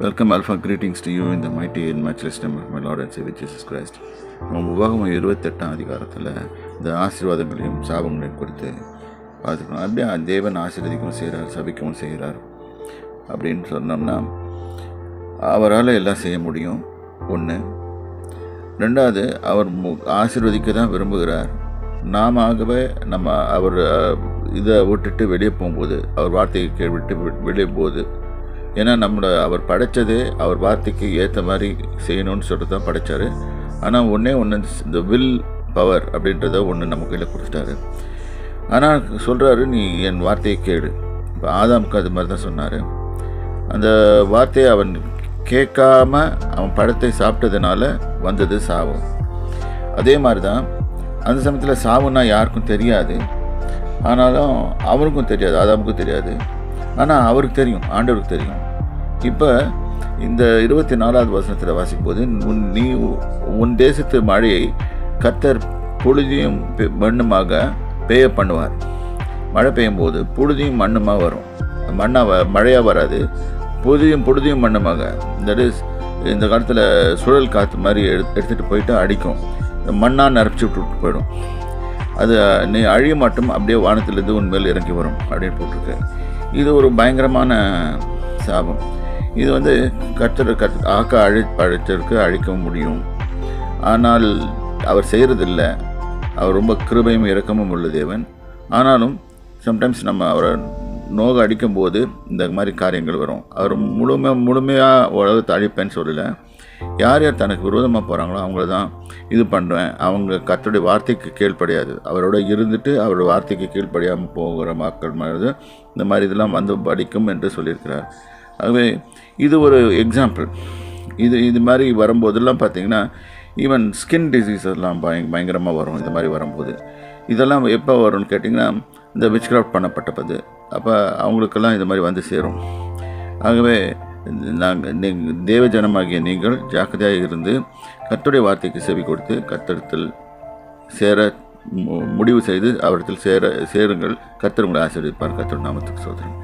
Welcome, Alpha. Greetings to you in the mighty and matchless name of my Lord and Savior Jesus Christ. உபாகமம் 28 அதிகாரத்தில் இந்த ஆசீர்வாதங்களையும் சாபங்களையும் கொடுத்து பார்த்துக்கணும். அப்படியே தேவன் ஆசீர்வதிக்கவும் செய்கிறார், சபிக்கவும் செய்கிறார் அப்படின்னு சொன்னோம்னா அவரால் எல்லாம் செய்ய முடியும். ஒன்று. ரெண்டாவது, அவர் ஆசீர்வதிக்க தான் விரும்புகிறார். நம்ம அவர் இதை விட்டுட்டு வெளியே போகும்போது, அவர் வார்த்தையை விட்டு வெளியே போகுது. ஏன்னா அவர் படைத்ததே அவர் வார்த்தைக்கு ஏற்ற மாதிரி செய்யணும்னு சொல்லிட்டு தான் படைத்தார். ஆனால் ஒன்று இந்த வில் பவர் அப்படின்றத நம்ம கையில் கொடுத்துட்டாரு. ஆனால் சொல்கிறாரு, நீ என் வார்த்தையை கேடு. இப்போ ஆதாமுக்கு அது மாதிரி தான் சொன்னார். அந்த வார்த்தையை அவன் கேட்காம அவன் பழத்தை சாப்பிட்டதுனால வந்தது சாவு. அதே மாதிரி தான் அந்த சமயத்தில் சாவுன்னா யாருக்கும் தெரியாது. ஆனாலும் அவருக்கும் தெரியாது, ஆதாமுக்கும் தெரியாது. ஆனால் அவருக்கு தெரியும், ஆண்டவருக்கு தெரியும். இப்போ இந்த 24வது வசனத்தில் வாசிக்கும் போது, நீ உன் தேசத்து மழையை கர்த்தர் புழுதியும் மண்ணுமாக பெய்ய பண்ணுவார். மழை பெய்யும் போது புழுதியும் மண்ணுமாக வரும். மழையாக வராது, புழுதியும் மண்ணுமாக. இந்த காலத்தில் சுழல் காற்று மாதிரி எடுத்துகிட்டு போயிட்டு அடிக்கும், மண்ணாக நிரப்பிச்சு விட்டு போயிடும். அது நீ அழிய மட்டும் அப்படியே வானத்திலிருந்து உண்மையில் இறங்கி வரும் அப்படின்னு போட்டிருக்கு. இது ஒரு பயங்கரமான சாபம். இது அழிச்சருக்கு அழிக்கவும் முடியும். ஆனால் அவர் செய்கிறதில்லை. அவர் ரொம்ப கிருபையும் இரக்கமும் உள்ள தேவன். ஆனாலும் சம்டைம்ஸ் நம்ம அவரை நோக அடிக்கும்போது இந்த மாதிரி காரியங்கள் வரும். அவர் முழுமையாக உலகத்தை அழிப்பேன்னு சொல்லலை. யார் தனக்கு விரோதமாக போகிறாங்களோ அவங்கள தான் இது பண்ணுவேன். அவங்க கர்த்தருடைய வார்த்தைக்கு கீழ்ப்படியாது, அவரோட இருந்துட்டு அவரோட வார்த்தைக்கு கீழ்ப்படியாமல் போகிற மக்கள் மாதிரி இந்த மாதிரி இதெல்லாம் வந்து படிக்கும் என்று சொல்லியிருக்கிறார். ஆகவே இது ஒரு எக்ஸாம்பிள். இது மாதிரி வரும்போதெல்லாம் பார்த்திங்கன்னா ஈவன் ஸ்கின் டிசீஸ் எல்லாம் பயங்கரமாக வரும். இந்த மாதிரி வரும்போது இதெல்லாம் எப்போ வரும்னு கேட்டிங்கன்னா, இந்த விச்கிராஃப்ட் பண்ணப்பட்டது அப்போ அவங்களுக்கெல்லாம் இது மாதிரி வந்து சேரும். ஆகவே தேவ ஜனமாகிய நீங்கள் ஜாக்கிரதையாக இருந்து கர்த்தருடைய வார்த்தைக்கு செவி கொடுத்து கர்த்தரிடத்தில் சேர முடிவு செய்து அவரிடத்தில் சேருங்கள். கர்த்தர் உங்களை ஆசீர்வதிப்பார். கர்த்தர் நாமத்துக்கு சோதரன்.